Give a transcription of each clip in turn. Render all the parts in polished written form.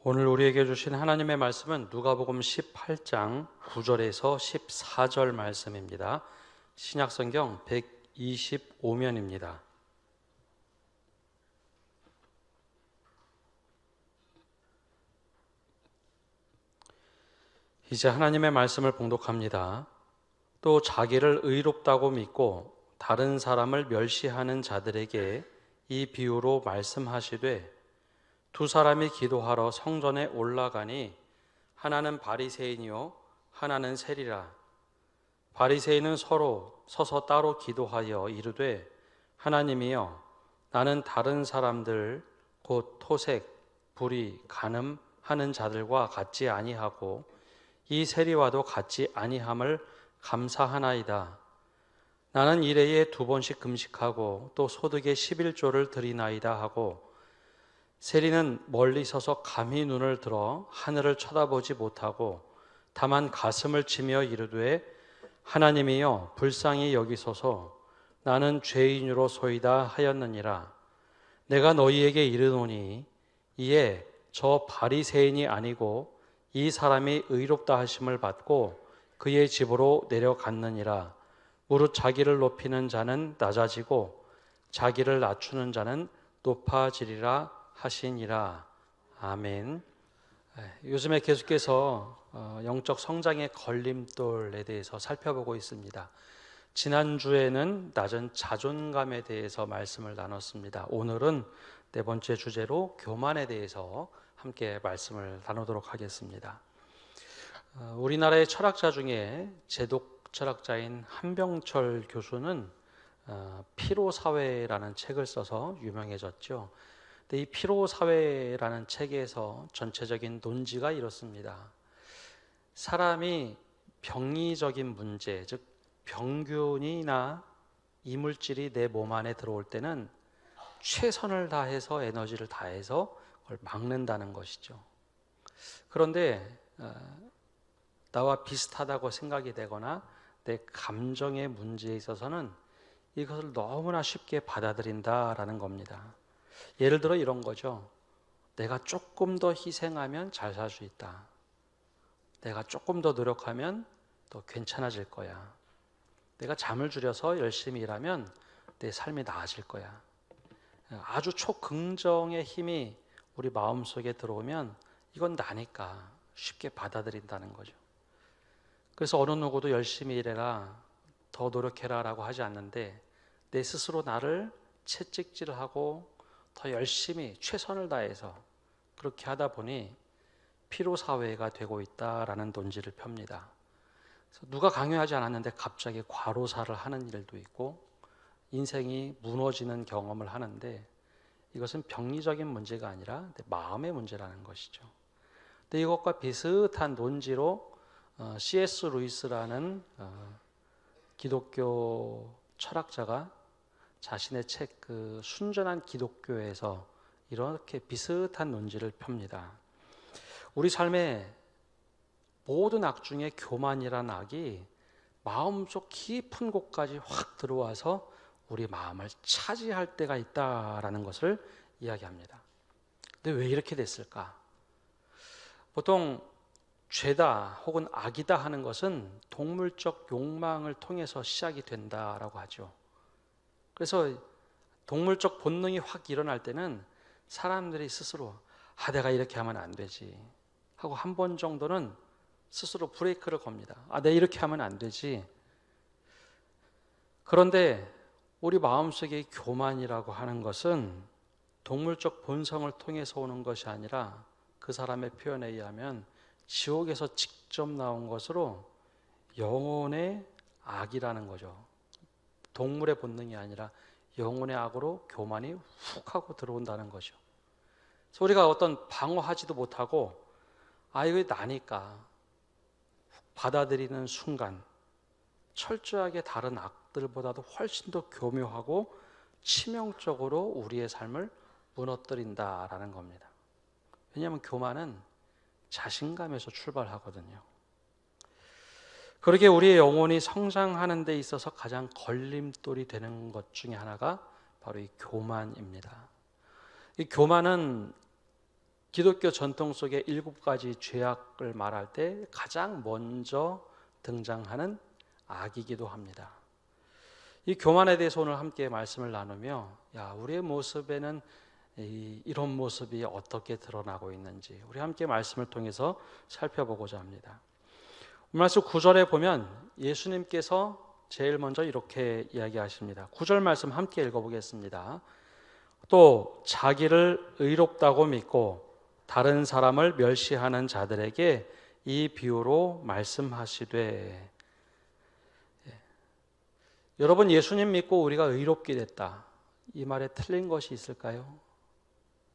오늘 우리에게 주신 하나님의 말씀은 누가복음 18장 9절에서 14절 말씀입니다. 신약성경 125면입니다. 이제 하나님의 말씀을 봉독합니다. 또 자기를 의롭다고 믿고 다른 사람을 멸시하는 자들에게 이 비유로 말씀하시되, 두 사람이 기도하러 성전에 올라가니 하나는 바리새인이요 하나는 세리라. 바리새인은 서로 서서 따로 기도하여 이르되, 하나님이여, 나는 다른 사람들 곧 토색, 불의, 간음하는 자들과 같지 아니하고 이 세리와도 같지 아니함을 감사하나이다. 나는 일해에 2번씩 금식하고 또 소득의 11조를 드리나이다 하고, 세리는 멀리 서서 감히 눈을 들어 하늘을 쳐다보지 못하고 다만 가슴을 치며 이르되, 하나님이여, 불쌍히 여기소서. 나는 죄인으로소이다 하였느니라. 내가 너희에게 이르노니 이에 저 바리새인이 아니고 이 사람이 의롭다 하심을 받고 그의 집으로 내려갔느니라. 무릇 자기를 높이는 자는 낮아지고 자기를 낮추는 자는 높아지리라 하시니라. 아멘. 요즘에 계속해서 영적 성장의 걸림돌에 대해서 살펴보고 있습니다. 지난주에는 낮은 자존감에 대해서 말씀을 나눴습니다. 오늘은 네 번째 주제로 교만에 대해서 함께 말씀을 나누도록 하겠습니다. 우리나라의 철학자 중에 제독 철학자인 한병철 교수는 피로사회라는 책을 써서 유명해졌죠. 이 피로사회라는 책에서 전체적인 논지가 이렇습니다. 사람이 병리적인 문제, 즉 병균이나 이물질이 내 몸 안에 들어올 때는 최선을 다해서 에너지를 다해서 그걸 막는다는 것이죠. 그런데 나와 비슷하다고 생각이 되거나 내 감정의 문제에 있어서는 이것을 너무나 쉽게 받아들인다라는 겁니다. 예를 들어 이런 거죠. 내가 조금 더 희생하면 잘 살 수 있다. 내가 조금 더 노력하면 더 괜찮아질 거야. 내가 잠을 줄여서 열심히 일하면 내 삶이 나아질 거야. 아주 초긍정의 힘이 우리 마음속에 들어오면 이건 나니까 쉽게 받아들인다는 거죠. 그래서 어느 누구도 열심히 일해라, 더 노력해라 라고 하지 않는데, 내 스스로 나를 채찍질하고 더 열심히 최선을 다해서 그렇게 하다 보니 피로사회가 되고 있다라는 논지를 펴니다. 그래서 누가 강요하지 않았는데 갑자기 과로사를 하는 일도 있고 인생이 무너지는 경험을 하는데, 이것은 병리적인 문제가 아니라 내 마음의 문제라는 것이죠. 근데 이것과 비슷한 논지로 C.S. 루이스라는 기독교 철학자가 자신의 책 순전한 기독교에서 이렇게 비슷한 논지를 펴니다. 우리 삶의 모든 악 중에 교만이라는 악이 마음속 깊은 곳까지 확 들어와서 우리 마음을 차지할 때가 있다라는 것을 이야기합니다. 근데 왜 이렇게 됐을까? 보통 죄다 혹은 악이다 하는 것은 동물적 욕망을 통해서 시작이 된다라고 하죠. 그래서 동물적 본능이 확 일어날 때는 사람들이 스스로 내가 이렇게 하면 안 되지 하고 한 번 정도는 스스로 브레이크를 겁니다. 내가 이렇게 하면 안 되지. 그런데 우리 마음속의 교만이라고 하는 것은 동물적 본성을 통해서 오는 것이 아니라 그 사람의 표현에 의하면 지옥에서 직접 나온 것으로 영혼의 악이라는 거죠. 동물의 본능이 아니라 영혼의 악으로 교만이 훅 하고 들어온다는 거죠. 그래서 우리가 어떤 방어하지도 못하고 이거 나니까 받아들이는 순간 철저하게 다른 악들보다도 훨씬 더 교묘하고 치명적으로 우리의 삶을 무너뜨린다라는 겁니다. 왜냐하면 교만은 자신감에서 출발하거든요. 그러게 우리의 영혼이 성장하는 데 있어서 가장 걸림돌이 되는 것 중에 하나가 바로 이 교만입니다. 이 교만은 기독교 전통 속의 7가지 죄악을 말할 때 가장 먼저 등장하는 악이기도 합니다. 이 교만에 대해서 오늘 함께 말씀을 나누며 우리의 모습에는 이런 모습이 어떻게 드러나고 있는지 우리 함께 말씀을 통해서 살펴보고자 합니다. 말씀 9절에 보면 예수님께서 제일 먼저 이렇게 이야기하십니다. 9절 말씀 함께 읽어보겠습니다. 또 자기를 의롭다고 믿고 다른 사람을 멸시하는 자들에게 이 비유로 말씀하시되. 여러분, 예수님 믿고 우리가 의롭게 됐다, 이 말에 틀린 것이 있을까요?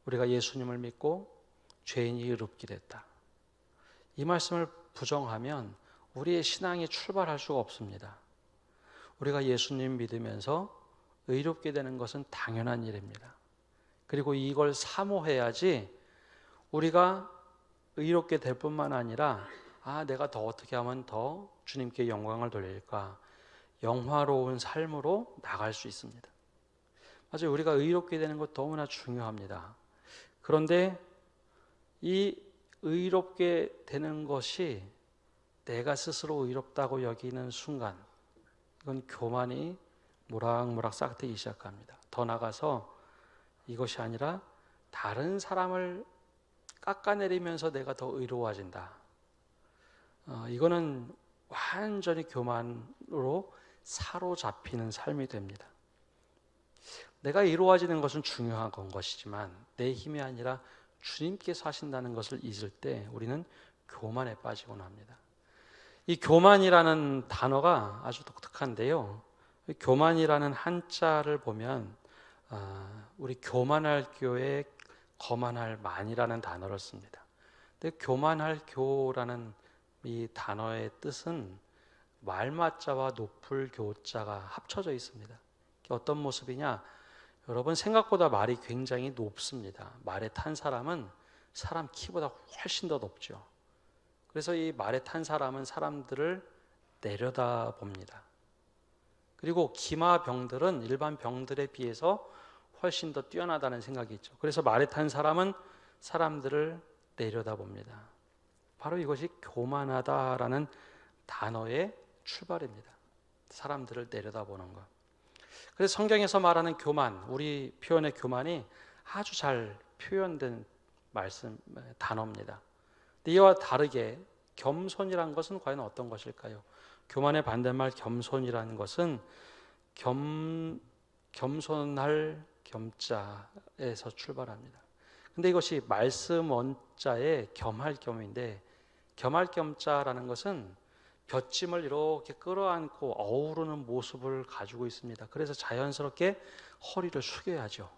우리가 예수님을 믿고 죄인이 의롭게 됐다, 이 말씀을 부정하면 우리의 신앙이 출발할 수가 없습니다. 우리가 예수님 믿으면서 의롭게 되는 것은 당연한 일입니다. 그리고 이걸 사모해야지 우리가 의롭게 될 뿐만 아니라 내가 더 어떻게 하면 더 주님께 영광을 돌릴까, 영화로운 삶으로 나갈 수 있습니다. 맞아요. 우리가 의롭게 되는 것 너무나 중요합니다. 그런데 이 의롭게 되는 것이 내가 스스로 의롭다고 여기는 순간 이건 교만이 모락모락 싹트기 시작합니다. 더 나가서 이것이 아니라 다른 사람을 깎아내리면서 내가 더 의로워진다. 이거는 완전히 교만으로 사로잡히는 삶이 됩니다. 내가 의로워지는 것은 중요한 것이지만 내 힘이 아니라 주님께서 하신다는 것을 잊을 때 우리는 교만에 빠지곤 합니다. 이 교만이라는 단어가 아주 독특한데요. 교만이라는 한자를 보면 우리 교만할 교에 거만할 만이라는 단어를 씁니다. 근데 교만할 교라는 이 단어의 뜻은 말맞자와 높을 교자가 합쳐져 있습니다. 어떤 모습이냐? 여러분, 생각보다 말이 굉장히 높습니다. 말에 탄 사람은 사람 키보다 훨씬 더 높죠. 그래서 이 말에 탄 사람은 사람들을 내려다 봅니다. 그리고 기마병들은 일반 병들에 비해서 훨씬 더 뛰어나다는 생각이 있죠. 그래서 말에 탄 사람은 사람들을 내려다 봅니다. 바로 이것이 교만하다라는 단어의 출발입니다. 사람들을 내려다보는 것. 그래서 성경에서 말하는 교만, 우리 표현의 교만이 아주 잘 표현된 단어입니다. 이와 다르게 겸손이란 것은 과연 어떤 것일까요? 교만의 반대말 겸손이라는 것은 겸손할 겸자에서 출발합니다. 근데 이것이 말씀 원자의 겸할 겸인데, 겸할 겸자라는 것은 볏짐을 이렇게 끌어안고 어우르는 모습을 가지고 있습니다. 그래서 자연스럽게 허리를 숙여야죠.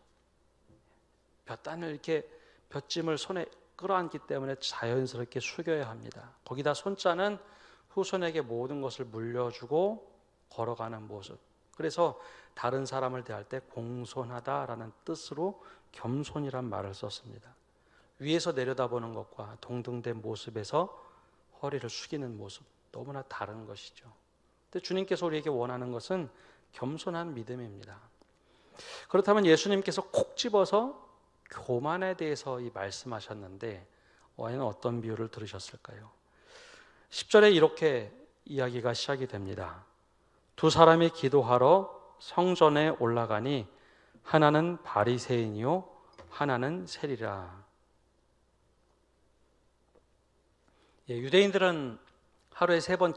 볏단을 이렇게 볏짐을 손에 끌어안기 때문에 자연스럽게 숙여야 합니다. 거기다 손자는 후손에게 모든 것을 물려주고 걸어가는 모습. 그래서 다른 사람을 대할 때 공손하다라는 뜻으로 겸손이란 말을 썼습니다. 위에서 내려다보는 것과 동등된 모습에서 허리를 숙이는 모습, 너무나 다른 것이죠. 근데 주님께서 우리에게 원하는 것은 겸손한 믿음입니다. 그렇다면 예수님께서 콕 집어서 교만에 대해서 말씀하셨는데 과연 어떤 비유를 들으셨을까요? 10절에 이렇게 이야기가 시작이 됩니다. 두 사람이 기도하러 성전에 올라가니 하나는 바리새인이요 하나는 세리라. 유대인들은 하루에 3번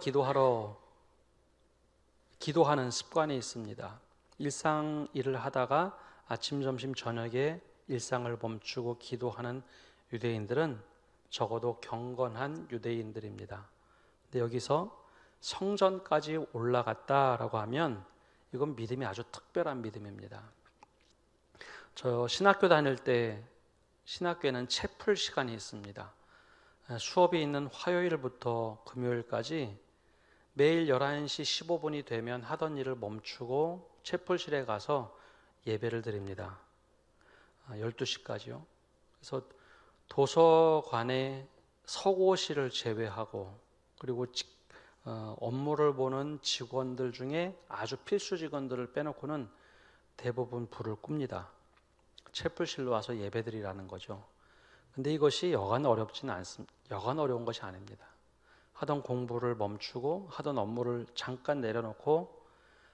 기도하는 습관이 있습니다. 일상 일을 하다가 아침, 점심, 저녁에 일상을 멈추고 기도하는 유대인들은 적어도 경건한 유대인들입니다. 근데 여기서 성전까지 올라갔다라고 하면 이건 믿음이 아주 특별한 믿음입니다. 저 신학교 다닐 때 신학교에는 채플 시간이 있습니다. 수업이 있는 화요일부터 금요일까지 매일 11시 15분이 되면 하던 일을 멈추고 채플실에 가서 예배를 드립니다. 12시까지요. 그래서 도서관의 서고실을 제외하고 그리고 업무를 보는 직원들 중에 아주 필수 직원들을 빼놓고는 대부분 불을 끕니다. 채플실로 와서 예배드리라는 거죠. 근데 이것이 여간 어렵지는 않습니다. 여간 어려운 것이 아닙니다. 하던 공부를 멈추고 하던 업무를 잠깐 내려놓고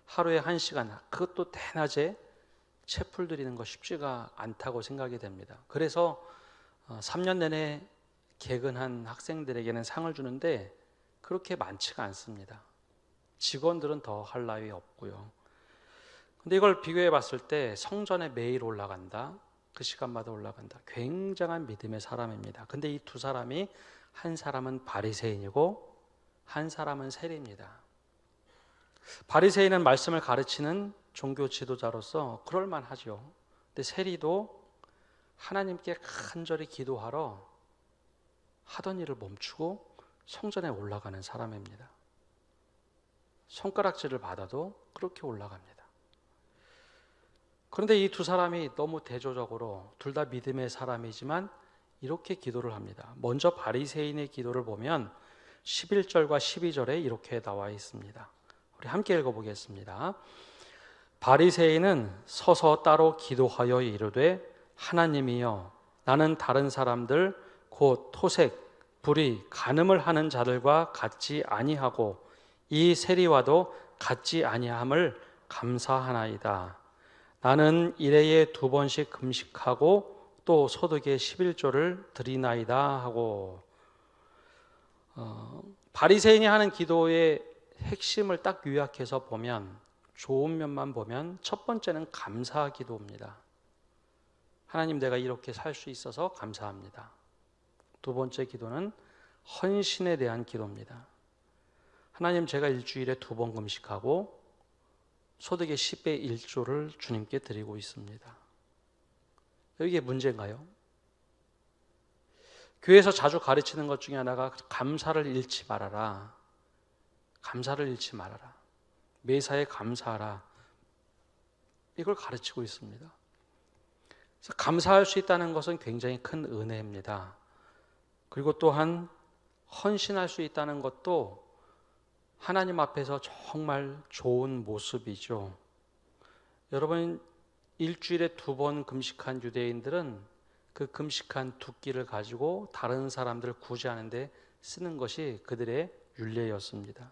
하루에 1시간, 그것도 대낮에 채풀 드리는 거 쉽지가 않다고 생각이 됩니다. 그래서 3년 내내 개근한 학생들에게는 상을 주는데 그렇게 많지가 않습니다. 직원들은 더 할 나위 없고요. 근데 이걸 비교해 봤을 때 성전에 매일 올라간다, 그 시간마다 올라간다, 굉장한 믿음의 사람입니다. 근데 이 두 사람이, 한 사람은 바리새인이고 한 사람은 세리입니다. 바리새인은 말씀을 가르치는 종교 지도자로서 그럴만하죠. 근데 세리도 하나님께 간절히 기도하러 하던 일을 멈추고 성전에 올라가는 사람입니다. 손가락질을 받아도 그렇게 올라갑니다. 그런데 이 두 사람이 너무 대조적으로 둘 다 믿음의 사람이지만 이렇게 기도를 합니다. 먼저 바리새인의 기도를 보면 11절과 12절에 이렇게 나와 있습니다. 우리 함께 읽어보겠습니다. 바리새인은 서서 따로 기도하여 이르되 하나님이여, 나는 다른 사람들 곧 토색, 불의, 간음을 하는 자들과 같지 아니하고 이 세리와도 같지 아니함을 감사하나이다. 나는 일해에 2번씩 금식하고 또 소득의 11조를 드리나이다 하고, 바리새인이 하는 기도의 핵심을 딱 요약해서 보면, 좋은 면만 보면 첫 번째는 감사 기도입니다. 하나님, 내가 이렇게 살 수 있어서 감사합니다. 두 번째 기도는 헌신에 대한 기도입니다. 하나님, 제가 일주일에 2번 금식하고 소득의 10의 1조를 주님께 드리고 있습니다. 이게 문제인가요? 교회에서 자주 가르치는 것 중에 하나가 감사를 잃지 말아라. 감사를 잃지 말아라. 매사에 감사하라. 이걸 가르치고 있습니다. 그래서 감사할 수 있다는 것은 굉장히 큰 은혜입니다. 그리고 또한 헌신할 수 있다는 것도 하나님 앞에서 정말 좋은 모습이죠. 여러분, 일주일에 2번 금식한 유대인들은 그 금식한 2끼를 가지고 다른 사람들을 구제하는데 쓰는 것이 그들의 율례였습니다.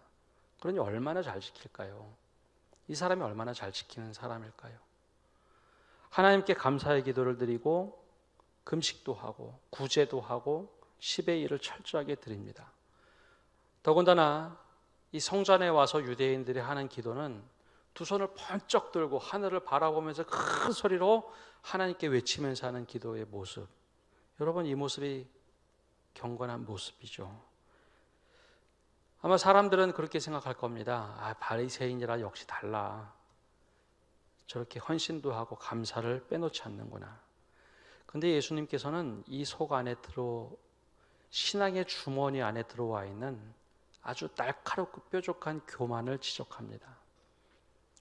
그러니 얼마나 잘 지킬까요? 이 사람이 얼마나 잘 지키는 사람일까요? 하나님께 감사의 기도를 드리고 금식도 하고 구제도 하고 10의 1을 철저하게 드립니다. 더군다나 이 성전에 와서 유대인들이 하는 기도는 두 손을 번쩍 들고 하늘을 바라보면서 큰 소리로 하나님께 외치면서 하는 기도의 모습, 여러분, 이 모습이 경건한 모습이죠. 아마 사람들은 그렇게 생각할 겁니다. 바리새인이라 역시 달라. 저렇게 헌신도 하고 감사를 빼놓지 않는구나. 그런데 예수님께서는 이 속 안에 신앙의 주머니 안에 들어와 있는 아주 날카롭고 뾰족한 교만을 지적합니다.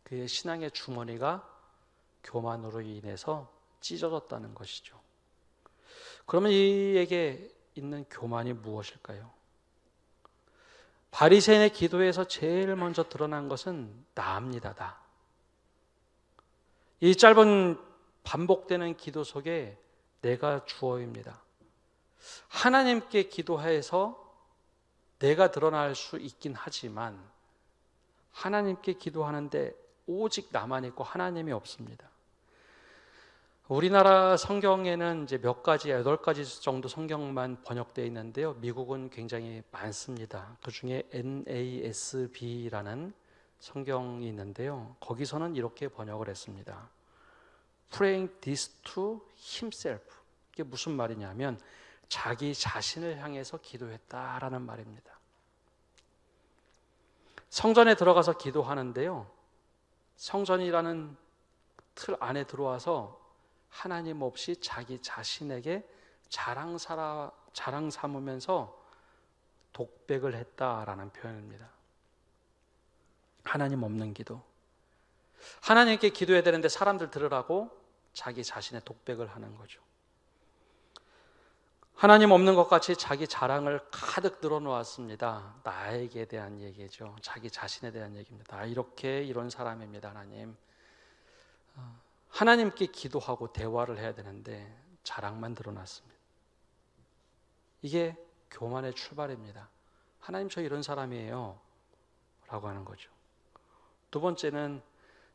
그의 신앙의 주머니가 교만으로 인해서 찢어졌다는 것이죠. 그러면 이에게 있는 교만이 무엇일까요? 바리새인의 기도에서 제일 먼저 드러난 것은 나입니다. 나. 이 짧은 반복되는 기도 속에 내가 주어입니다. 하나님께 기도해서 내가 드러날 수 있긴 하지만 하나님께 기도하는데 오직 나만 있고 하나님이 없습니다. 우리나라 성경에는 이제 몇 가지, 8가지 정도 성경만 번역되어 있는데요. 미국은 굉장히 많습니다. 그 중에 NASB라는 성경이 있는데요. 거기서는 이렇게 번역을 했습니다. Praying this to himself. 이게 무슨 말이냐면 자기 자신을 향해서 기도했다라는 말입니다. 성전에 들어가서 기도하는데요. 성전이라는 틀 안에 들어와서 하나님 없이 자기 자신에게 자랑 삼으면서 독백을 했다라는 표현입니다. 하나님 없는 기도. 하나님께 기도해야 되는데 사람들 들으라고 자기 자신의 독백을 하는 거죠. 하나님 없는 것 같이 자기 자랑을 가득 늘어놓았습니다. 나에게 대한 얘기죠. 자기 자신에 대한 얘기입니다. 이런 사람입니다. 하나님. 하나님께 기도하고 대화를 해야 되는데 자랑만 드러났습니다. 이게 교만의 출발입니다. 하나님, 저 이런 사람이에요 라고 하는 거죠. 두 번째는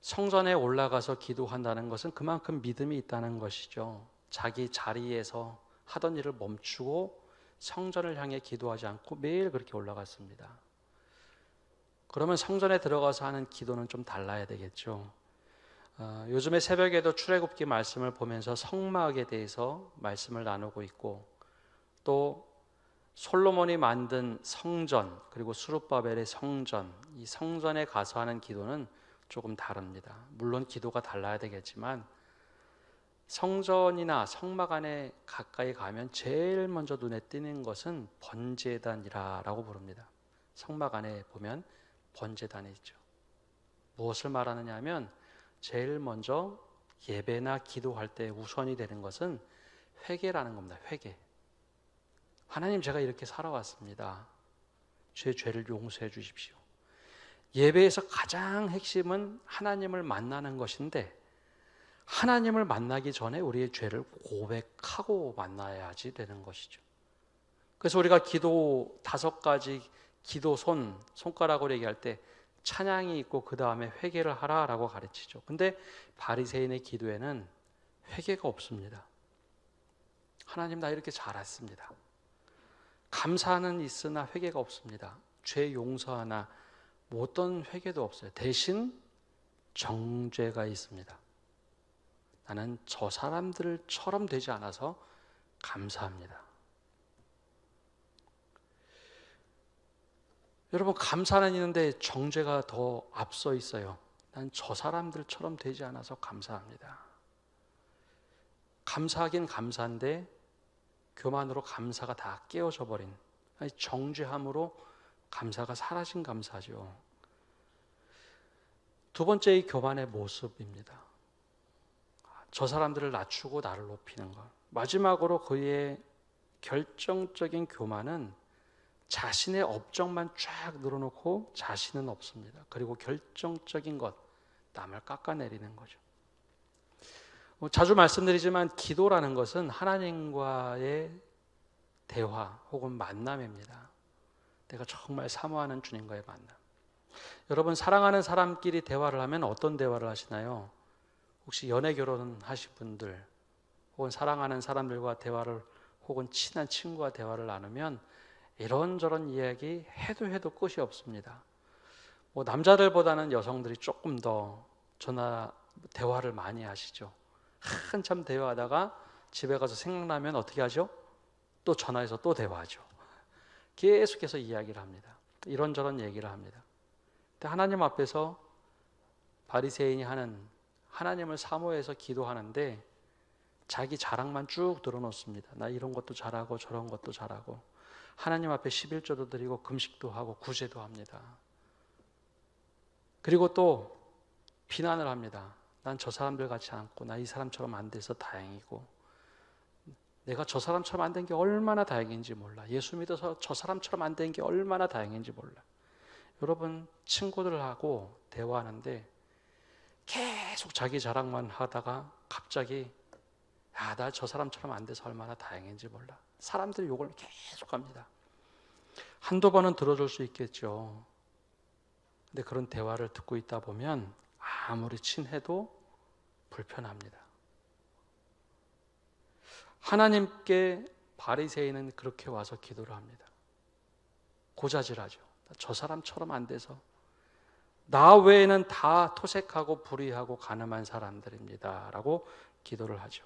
성전에 올라가서 기도한다는 것은 그만큼 믿음이 있다는 것이죠. 자기 자리에서 하던 일을 멈추고 성전을 향해 기도하지 않고 매일 그렇게 올라갔습니다. 그러면 성전에 들어가서 하는 기도는 좀 달라야 되겠죠. 요즘에 새벽에도 출애굽기 말씀을 보면서 성막에 대해서 말씀을 나누고 있고, 또 솔로몬이 만든 성전, 그리고 스룹바벨의 성전, 이 성전에 가서 하는 기도는 조금 다릅니다. 물론 기도가 달라야 되겠지만 성전이나 성막 안에 가까이 가면 제일 먼저 눈에 띄는 것은 번제단이라고 부릅니다. 성막 안에 보면 번제단이 있죠. 무엇을 말하느냐 하면 제일 먼저 예배나 기도할 때 우선이 되는 것은 회개라는 겁니다. 회개. 하나님, 제가 이렇게 살아왔습니다. 제 죄를 용서해 주십시오. 예배에서 가장 핵심은 하나님을 만나는 것인데, 하나님을 만나기 전에 우리의 죄를 고백하고 만나야지 되는 것이죠. 그래서 우리가 기도 5가지 기도 손가락으로 얘기할 때 찬양이 있고 그 다음에 회개를 하라라고 가르치죠. 근데 바리새인의 기도에는 회개가 없습니다. 하나님, 나 이렇게 잘했습니다. 감사는 있으나 회개가 없습니다. 죄 용서하나 뭐 어떤 회개도 없어요. 대신 정죄가 있습니다. 나는 저 사람들처럼 되지 않아서 감사합니다. 여러분, 감사는 있는데 정죄가 더 앞서 있어요. 난 저 사람들처럼 되지 않아서 감사합니다. 감사하긴 감사한데 교만으로 감사가 다 깨어져 버린, 정죄함으로 감사가 사라진 감사죠. 두 번째, 이 교만의 모습입니다. 저 사람들을 낮추고 나를 높이는 것. 마지막으로 그의 결정적인 교만은 자신의 업적만 쫙 늘어놓고 자신은 없습니다. 그리고 결정적인 것, 남을 깎아내리는 거죠. 자주 말씀드리지만 기도라는 것은 하나님과의 대화 혹은 만남입니다. 내가 정말 사모하는 주님과의 만남. 여러분, 사랑하는 사람끼리 대화를 하면 어떤 대화를 하시나요? 혹시 연애 결혼하신 분들 혹은 사랑하는 사람들과 대화를, 혹은 친한 친구와 대화를 나누면 이런저런 이야기 해도 끝이 없습니다. 남자들보다는 여성들이 조금 더 전화 대화를 많이 하시죠. 한참 대화하다가 집에 가서 생각나면 어떻게 하죠? 또 전화해서 또 대화하죠. 계속해서 이야기를 합니다. 이런저런 얘기를 합니다. 근데 하나님 앞에서 바리새인이 하는, 하나님을 사모해서 기도하는데 자기 자랑만 쭉 드러놓습니다. 나 이런 것도 잘하고 저런 것도 잘하고, 하나님 앞에 11조도 드리고 금식도 하고 구제도 합니다. 그리고 또 비난을 합니다. 난 저 사람들 같지 않고 나 이 사람처럼 안 돼서 다행이고, 내가 저 사람처럼 안 된 게 얼마나 다행인지 몰라. 예수 믿어서 저 사람처럼 안 된 게 얼마나 다행인지 몰라. 여러분, 친구들하고 대화하는데 계속 자기 자랑만 하다가 갑자기 나 저 사람처럼 안 돼서 얼마나 다행인지 몰라. 사람들 욕을 계속 합니다. 한두 번은 들어줄 수 있겠죠. 근데 그런 대화를 듣고 있다 보면 아무리 친해도 불편합니다. 하나님께 바리새인은 그렇게 와서 기도를 합니다. 고자질하죠. 저 사람처럼 안 돼서, 나 외에는 다 토색하고 불의하고 간음한 사람들입니다 라고 기도를 하죠.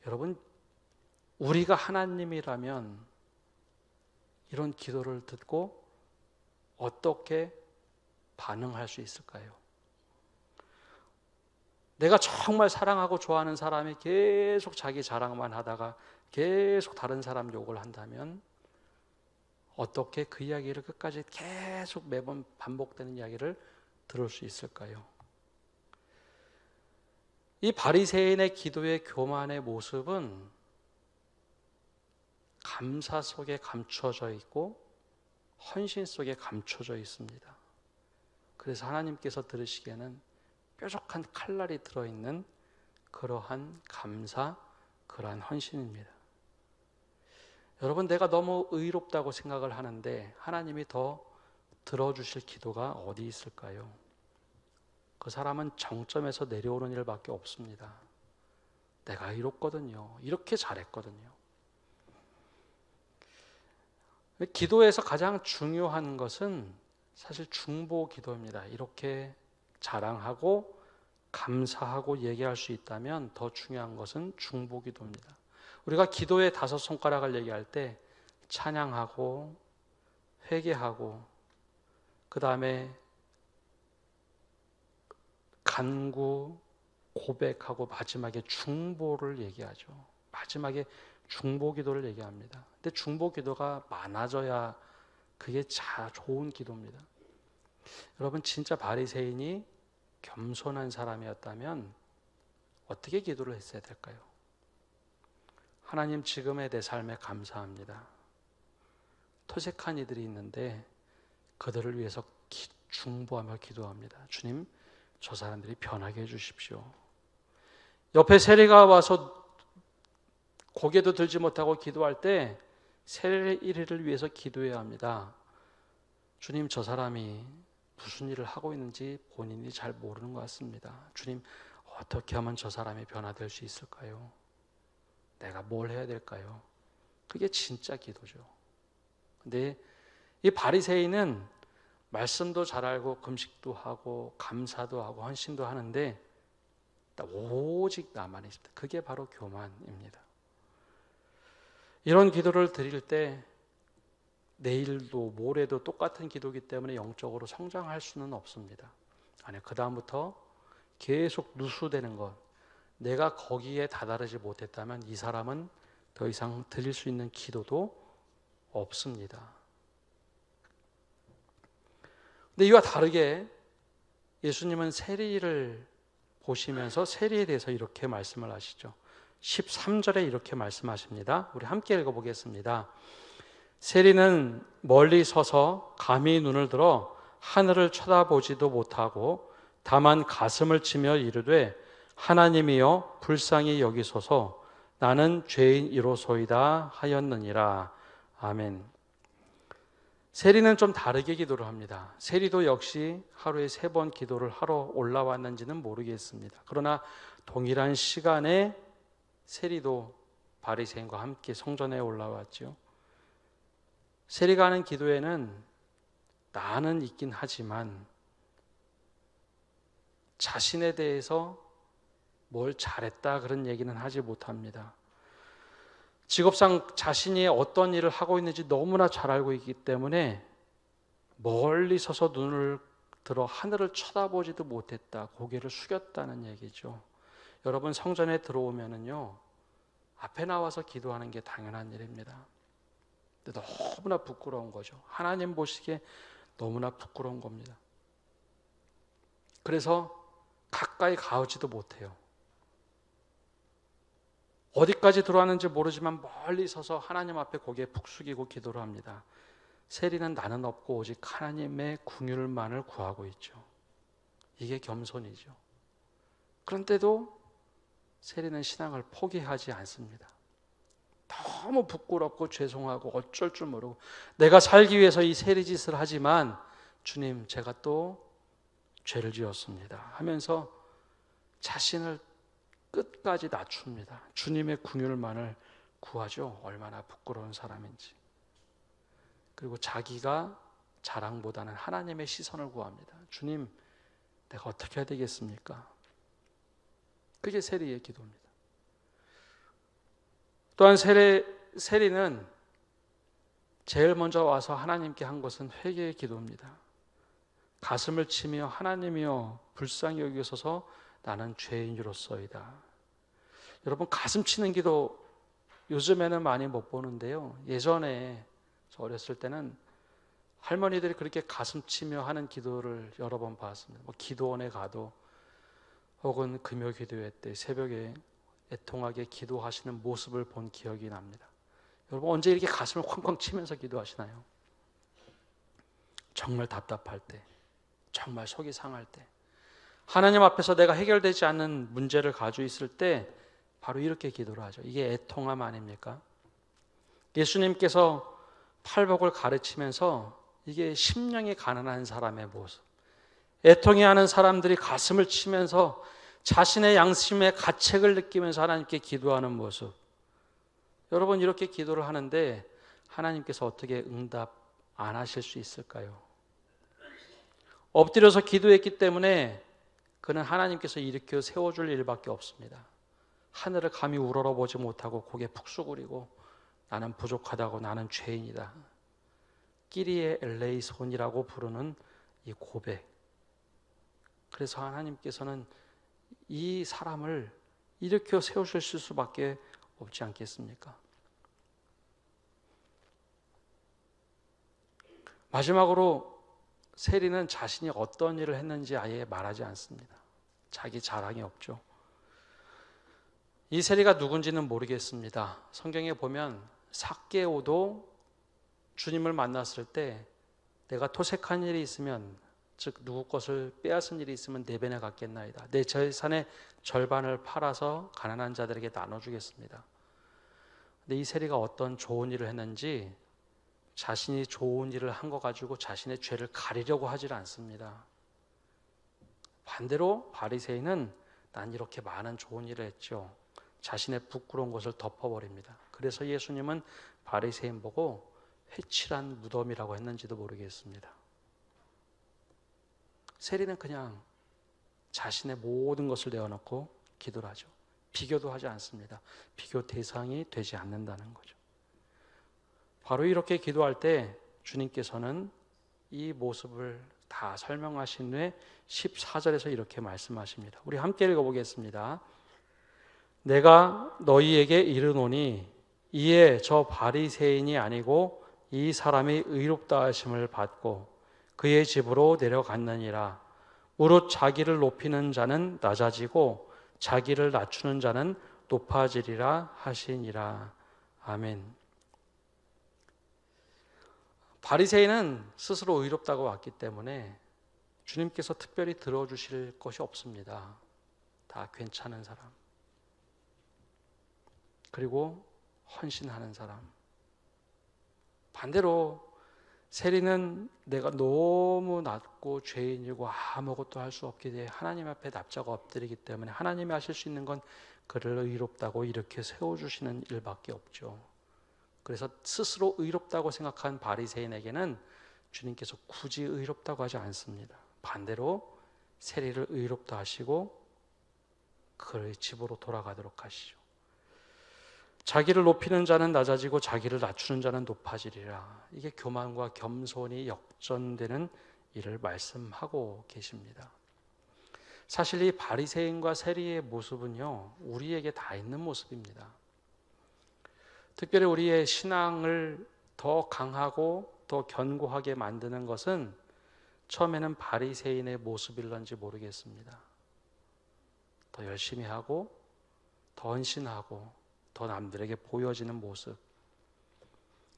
여러분, 우리가 하나님이라면 이런 기도를 듣고 어떻게 반응할 수 있을까요? 내가 정말 사랑하고 좋아하는 사람이 계속 자기 자랑만 하다가 계속 다른 사람 욕을 한다면 어떻게 그 이야기를 끝까지 계속 매번 반복되는 이야기를 들을 수 있을까요? 이 바리새인의 기도의 교만의 모습은 감사 속에 감춰져 있고 헌신 속에 감춰져 있습니다. 그래서 하나님께서 들으시기에는 뾰족한 칼날이 들어있는 그러한 감사, 그러한 헌신입니다. 여러분, 내가 너무 의롭다고 생각을 하는데 하나님이 더 들어주실 기도가 어디 있을까요? 그 사람은 정점에서 내려오는 일밖에 없습니다. 내가 의롭거든요. 이렇게 잘했거든요. 기도에서 가장 중요한 것은 사실 중보 기도입니다. 이렇게 자랑하고 감사하고 얘기할 수 있다면 더 중요한 것은 중보 기도입니다. 우리가 기도의 5손가락을 얘기할 때 찬양하고 회개하고 그 다음에 간구, 고백하고 마지막에 중보를 얘기하죠. 마지막에 중보 기도를 얘기합니다. 근데 중보 기도가 많아져야 그게 좋은 기도입니다. 여러분, 진짜 바리새인이 겸손한 사람이었다면 어떻게 기도를 했어야 될까요? 하나님, 지금의 내 삶에 감사합니다. 토색한 이들이 있는데 그들을 위해서 중보하며 기도합니다. 주님, 저 사람들이 변하게 해주십시오. 옆에 세리가 와서 고개도 들지 못하고 기도할 때 세리 1위를 위해서 기도해야 합니다. 주님, 저 사람이 무슨 일을 하고 있는지 본인이 잘 모르는 것 같습니다. 주님, 어떻게 하면 저 사람이 변화될 수 있을까요? 내가 뭘 해야 될까요? 그게 진짜 기도죠. 근데 이 바리새인은 말씀도 잘 알고 금식도 하고 감사도 하고 헌신도 하는데 오직 나만 있습니다. 그게 바로 교만입니다. 이런 기도를 드릴 때 내일도 모레도 똑같은 기도이기 때문에 영적으로 성장할 수는 없습니다. 아니, 그 다음부터 계속 누수되는 것, 내가 거기에 다다르지 못했다면 이 사람은 더 이상 드릴 수 있는 기도도 없습니다. 근데 이와 다르게 예수님은 세리를 보시면서 세리에 대해서 이렇게 말씀을 하시죠. 13절에 이렇게 말씀하십니다. 우리 함께 읽어보겠습니다. 세리는 멀리 서서 감히 눈을 들어 하늘을 쳐다보지도 못하고 다만 가슴을 치며 이르되 하나님이여 불쌍히 여기소서 나는 죄인이로소이다 하였느니라. 아멘. 세리는 좀 다르게 기도를 합니다. 세리도 역시 하루에 3번 기도를 하러 올라왔는지는 모르겠습니다. 그러나 동일한 시간에 세리도 바리새인과 함께 성전에 올라왔죠. 세리가 하는 기도에는 나는 있긴 하지만 자신에 대해서 뭘 잘했다 그런 얘기는 하지 못합니다. 직업상 자신이 어떤 일을 하고 있는지 너무나 잘 알고 있기 때문에 멀리 서서 눈을 들어 하늘을 쳐다보지도 못했다, 고개를 숙였다는 얘기죠. 여러분, 성전에 들어오면은요 앞에 나와서 기도하는 게 당연한 일입니다. 근데 너무나 부끄러운 거죠. 하나님 보시기에 너무나 부끄러운 겁니다. 그래서 가까이 가오지도 못해요. 어디까지 들어왔는지 모르지만 멀리 서서 하나님 앞에 고개 푹 숙이고 기도를 합니다. 세리는 나는 없고 오직 하나님의 긍휼만을 구하고 있죠. 이게 겸손이죠. 그런데도 세리는 신앙을 포기하지 않습니다. 너무 부끄럽고 죄송하고 어쩔 줄 모르고 내가 살기 위해서 이 세리짓을 하지만 주님, 제가 또 죄를 지었습니다 하면서 자신을 끝까지 낮춥니다. 주님의 긍휼만을 구하죠. 얼마나 부끄러운 사람인지. 그리고 자기가 자랑보다는 하나님의 시선을 구합니다. 주님, 내가 어떻게 해야 되겠습니까? 그게 세리의 기도입니다. 또한 세리는 제일 먼저 와서 하나님께 한 것은 회개의 기도입니다. 가슴을 치며 하나님이여 불쌍히 여기소서 나는 죄인으로서이다. 여러분, 가슴 치는 기도 요즘에는 많이 못 보는데요. 예전에 저 어렸을 때는 할머니들이 그렇게 가슴 치며 하는 기도를 여러 번 봤습니다. 기도원에 가도 혹은 금요 기도회 때 새벽에 애통하게 기도하시는 모습을 본 기억이 납니다. 여러분, 언제 이렇게 가슴을 쾅쾅 치면서 기도하시나요? 정말 답답할 때, 정말 속이 상할 때, 하나님 앞에서 내가 해결되지 않는 문제를 가지고 있을 때 바로 이렇게 기도를 하죠. 이게 애통함 아닙니까? 예수님께서 팔복을 가르치면서 이게 심령이 가난한 사람의 모습, 애통해하는 사람들이 가슴을 치면서 자신의 양심의 가책을 느끼면서 하나님께 기도하는 모습. 여러분, 이렇게 기도를 하는데 하나님께서 어떻게 응답 안 하실 수 있을까요? 엎드려서 기도했기 때문에 그는 하나님께서 일으켜 세워줄 일밖에 없습니다. 하늘을 감히 우러러보지 못하고 고개 푹 숙이고 나는 부족하다고, 나는 죄인이다. 끼리의 엘레이손이라고 부르는 이 고백. 그래서 하나님께서는 이 사람을 일으켜 세우실 수밖에 없지 않겠습니까? 마지막으로 세리는 자신이 어떤 일을 했는지 아예 말하지 않습니다. 자기 자랑이 없죠. 이 세리가 누군지는 모르겠습니다. 성경에 보면 삭개오도 주님을 만났을 때 내가 토색한 일이 있으면, 즉 누구 것을 빼앗은 일이 있으면 내 배나 갖겠나이다. 내 재산의 절반을 팔아서 가난한 자들에게 나눠주겠습니다. 근데 이 세리가 어떤 좋은 일을 했는지 자신이 좋은 일을 한 거 가지고 자신의 죄를 가리려고 하질 않습니다. 반대로 바리새인은 난 이렇게 많은 좋은 일을 했죠. 자신의 부끄러운 것을 덮어버립니다. 그래서 예수님은 바리새인 보고 회칠한 무덤이라고 했는지도 모르겠습니다. 세리는 그냥 자신의 모든 것을 내어놓고 기도를 하죠. 비교도 하지 않습니다. 비교 대상이 되지 않는다는 거죠. 바로 이렇게 기도할 때 주님께서는 이 모습을 다 설명하신 후에 14절에서 이렇게 말씀하십니다. 우리 함께 읽어보겠습니다. 내가 너희에게 이르노니 이에 저 바리새인이 아니고 이 사람이 의롭다 하심을 받고 그의 집으로 내려갔느니라. 무릇 자기를 높이는 자는 낮아지고 자기를 낮추는 자는 높아지리라 하시니라. 아멘. 바리새인은 스스로 의롭다고 왔기 때문에 주님께서 특별히 들어주실 것이 없습니다. 다 괜찮은 사람, 그리고 헌신하는 사람. 반대로 세리는 내가 너무 낮고 죄인이고 아무것도 할 수 없게 돼 하나님 앞에 납작 엎드리기 때문에 하나님이 하실 수 있는 건 그를 의롭다고 이렇게 세워주시는 일밖에 없죠. 그래서 스스로 의롭다고 생각한 바리새인에게는 주님께서 굳이 의롭다고 하지 않습니다. 반대로 세리를 의롭다 하시고 그의 집으로 돌아가도록 하시죠. 자기를 높이는 자는 낮아지고 자기를 낮추는 자는 높아지리라. 이게 교만과 겸손이 역전되는 일을 말씀하고 계십니다. 사실 이 바리새인과 세리의 모습은요, 우리에게 다 있는 모습입니다. 특별히 우리의 신앙을 더 강하고 더 견고하게 만드는 것은 처음에는 바리새인의 모습일런지 모르겠습니다. 더 열심히 하고 더 헌신하고 더 남들에게 보여지는 모습,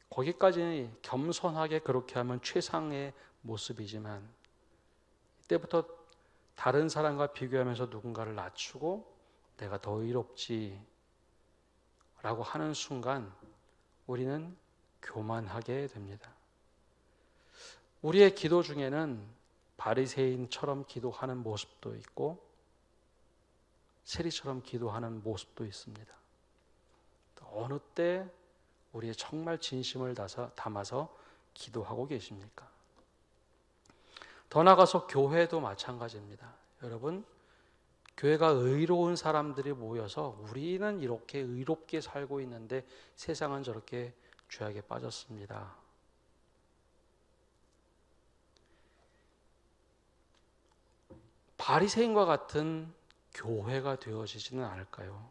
거기까지 겸손하게 그렇게 하면 최상의 모습이지만 이때부터 다른 사람과 비교하면서 누군가를 낮추고 내가 더 의롭지 라고 하는 순간 우리는 교만하게 됩니다. 우리의 기도 중에는 바리새인처럼 기도하는 모습도 있고 세리처럼 기도하는 모습도 있습니다. 어느 때 우리의 정말 진심을 담아서 기도하고 계십니까? 더 나아가서 교회도 마찬가지입니다. 여러분, 교회가 의로운 사람들이 모여서 우리는 이렇게 의롭게 살고 있는데 세상은 저렇게 죄악에 빠졌습니다. 바리새인과 같은 교회가 되어지지는 않을까요?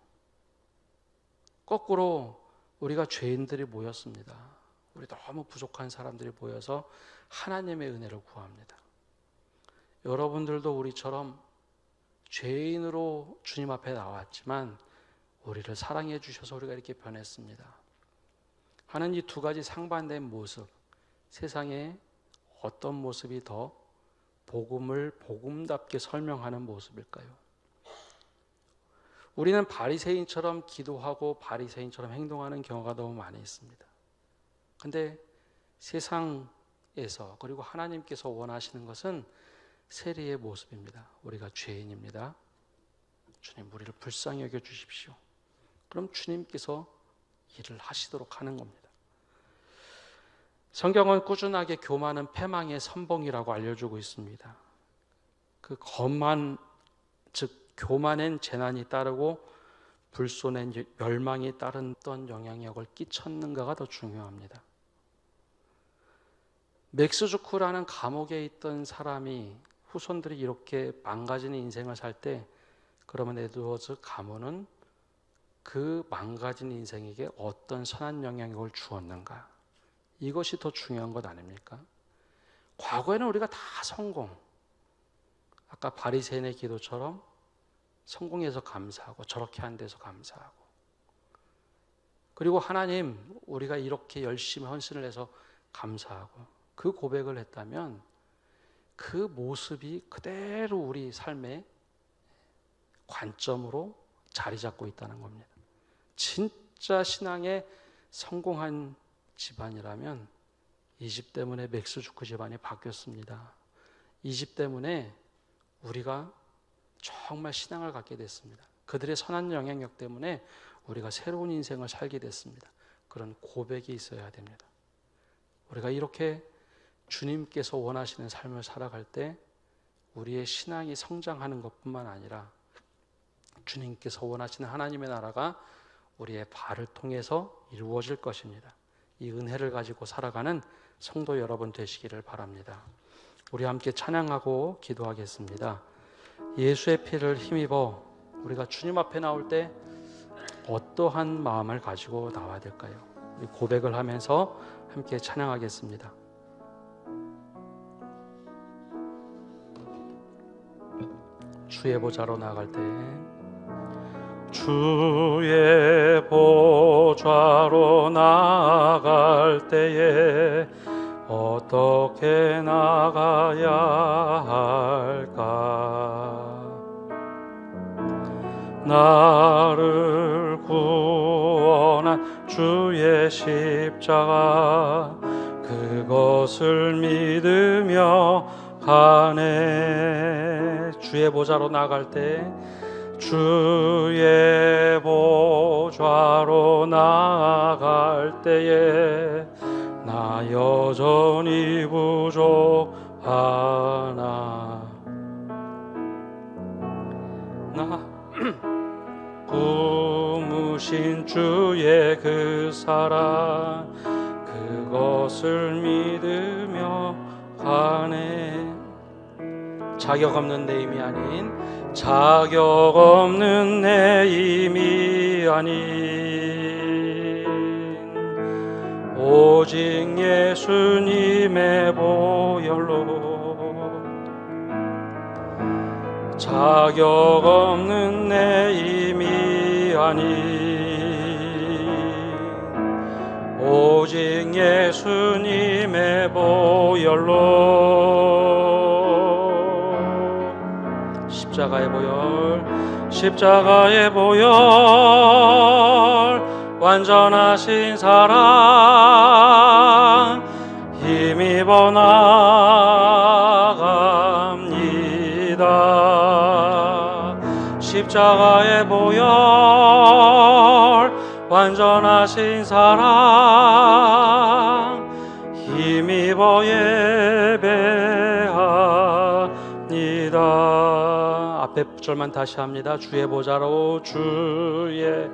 거꾸로 우리가 죄인들이 모였습니다. 우리 너무 부족한 사람들이 모여서 하나님의 은혜를 구합니다. 여러분들도 우리처럼 죄인으로 주님 앞에 나왔지만 우리를 사랑해 주셔서 우리가 이렇게 변했습니다. 하는 이 두 가지 상반된 모습, 세상에 어떤 모습이 더 복음을 복음답게 설명하는 모습일까요? 우리는 바리새인처럼 기도하고 바리새인처럼 행동하는 경우가 너무 많이 있습니다. 근데 세상에서 그리고 하나님께서 원하시는 것은 세리의 모습입니다. 우리가 죄인입니다. 주님, 우리를 불쌍히 여겨 주십시오. 그럼 주님께서 일을 하시도록 하는 겁니다. 성경은 꾸준하게 교만은 패망의 선봉이라고 알려주고 있습니다. 그 거만, 즉 교만엔 재난이 따르고 불손엔 멸망이 따른 어떤 영향력을 끼쳤는가가 더 중요합니다. 맥스 주크라는 감옥에 있던 사람이 후손들이 이렇게 망가지는 인생을 살 때, 그러면 에드워즈 가문은 그 망가진 인생에게 어떤 선한 영향력을 주었는가? 이것이 더 중요한 것 아닙니까? 과거에는 우리가 다 성공, 아까 바리새인의 기도처럼 성공해서 감사하고 저렇게 한 데서 감사하고, 그리고 하나님, 우리가 이렇게 열심히 헌신을 해서 감사하고, 그 고백을 했다면 그 모습이 그대로 우리 삶의 관점으로 자리 잡고 있다는 겁니다. 진짜 신앙에 성공한 집안이라면 이 집 때문에 맥스 주크 집안이 바뀌었습니다. 이 집 때문에 우리가 정말 신앙을 갖게 됐습니다. 그들의 선한 영향력 때문에 우리가 새로운 인생을 살게 됐습니다. 그런 고백이 있어야 됩니다. 우리가 이렇게 주님께서 원하시는 삶을 살아갈 때 우리의 신앙이 성장하는 것뿐만 아니라 주님께서 원하시는 하나님의 나라가 우리의 발을 통해서 이루어질 것입니다. 이 은혜를 가지고 살아가는 성도 여러분 되시기를 바랍니다. 우리 함께 찬양하고 기도하겠습니다. 예수의 피를 힘입어 우리가 주님 앞에 나올 때 어떠한 마음을 가지고 나와야 될까요? 우리 고백을 하면서 함께 찬양하겠습니다. 주의 보좌로 나아갈 때, 주의 보좌로 나아갈 때에 어떻게 나가야 할까? 나를 구원한 주의 십자가, 그것을 믿으며 가네. 주의 보좌로 나갈 때, 주의 보좌로 나아갈 때에 나 여전히 부족하나. 나 품으신 주의 그 사랑, 그것을 믿으며 가네. 자격 없는 내 힘이 아닌, 자격 없는 내 힘이 아닌, 오직 예수님의 보혈로, 자격 없는 내 힘이 아닌, 오직 예수님의 보혈로, 십자가의 보혈, 십자가의 보혈, 완전하신 사랑 힘입어 나갑니다. 십자가의 보혈, 완전하신 사랑 힘입어 예배합니다. 앞에 구절만 다시 합니다. 주의 보좌로, 주의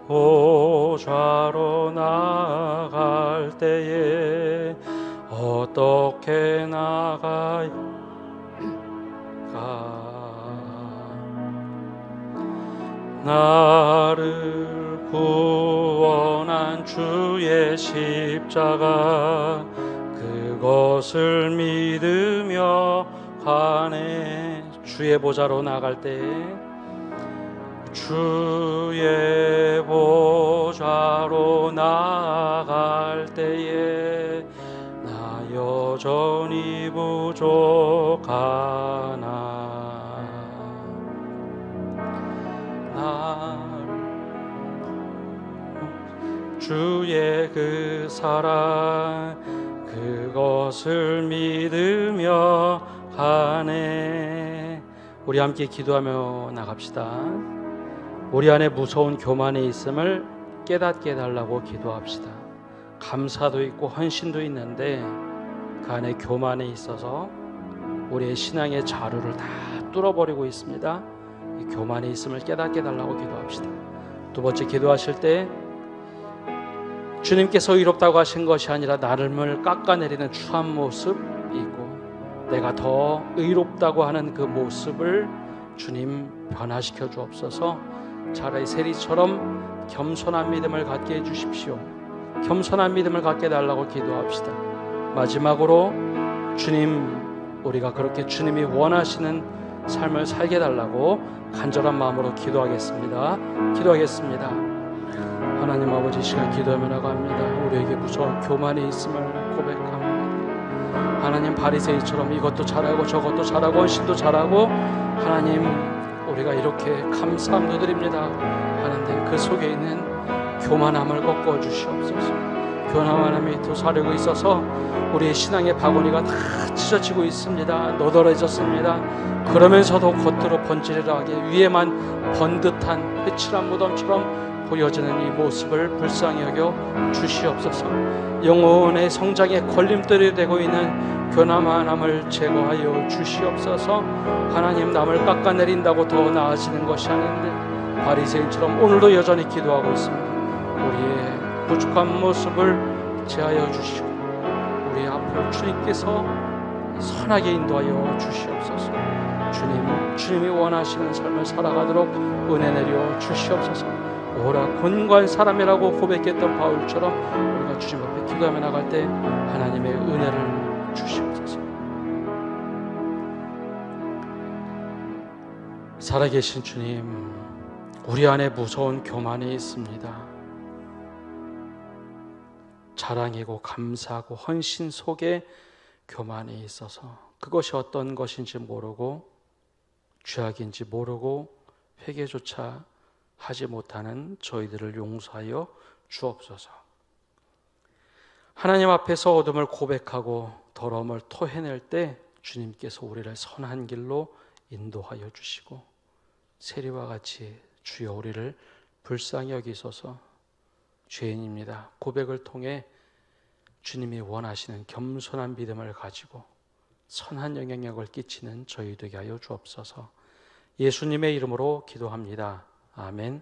보좌로 나갈 때에 어떻게 나갈까? 나를 구원한 주의 십자가, 그것을 믿으며 가네. 주의 보좌로 나갈 때, 주의 보좌로 나갈 때에 나 여전히 부족하나. 주의 그 사랑 그것을 믿으며 가네. 우리 함께 기도하며 나갑시다. 우리 안에 무서운 교만이 있음을 깨닫게 해달라고 기도합시다. 감사도 있고 헌신도 있는데 그 안에 교만이 있어서 우리의 신앙의 자루를 다 뚫어버리고 있습니다. 이 교만이 있음을 깨닫게 해달라고 기도합시다. 두 번째, 기도하실 때 주님께서 의롭다고 하신 것이 아니라 나를 깎아내리는 추한 모습이 있고 내가 더 의롭다고 하는 그 모습을 주님 변화시켜 주옵소서. 차라리 세리처럼 겸손한 믿음을 갖게 해주십시오. 겸손한 믿음을 갖게 해달라고 기도합시다. 마지막으로 주님, 우리가 그렇게 주님이 원하시는 삶을 살게 해달라고 간절한 마음으로 기도하겠습니다. 하나님 아버지, 이 시간 기도하며 나갑니다. 우리에게 무서운 교만이 있음을 고백합니다. 하나님, 바리새인처럼 이것도 잘하고 저것도 잘하고 헌신도 잘하고 하나님, 우리가 이렇게 감사함도 드립니다 하는데 그 속에 있는 교만함을 꺾어 주시옵소서. 교만함이 도사리고 있어서 우리의 신앙의 바구니가 다 찢어지고 있습니다. 너덜해졌습니다. 그러면서도 겉으로 번지르르하게 위에만 번듯한 회칠한 무덤처럼 보여지는 이 모습을 불쌍히 여겨 주시옵소서. 영혼의 성장에 걸림돌이 되고 있는 교만함을 제거하여 주시옵소서. 하나님, 남을 깎아내린다고 더 나아지는 것이 아닌데 바리새인처럼 오늘도 여전히 기도하고 있습니다. 우리의 부족한 모습을 제하여 주시고 우리 앞을 주님께서 선하게 인도하여 주시옵소서. 주님이 원하시는 삶을 살아가도록 은혜 내려 주시옵소서. 오라 곤고한 사람이라고 고백했던 바울처럼 우리가 주님 앞에 기도하며 나갈 때 하나님의 은혜를 주시옵소서. 살아계신 주님, 우리 안에 무서운 교만이 있습니다. 자랑이고 감사하고 헌신 속에 교만이 있어서 그것이 어떤 것인지 모르고 죄악인지 모르고 회개조차 하지 못하는 저희들을 용서하여 주옵소서. 하나님 앞에서 어둠을 고백하고 더러움을 토해낼 때 주님께서 우리를 선한 길로 인도하여 주시고 세리와 같이 주여 우리를 불쌍히 여기소서. 죄인입니다. 고백을 통해 주님이 원하시는 겸손한 믿음을 가지고 선한 영향력을 끼치는 저희 되게 하여 주옵소서. 예수님의 이름으로 기도합니다. 아멘.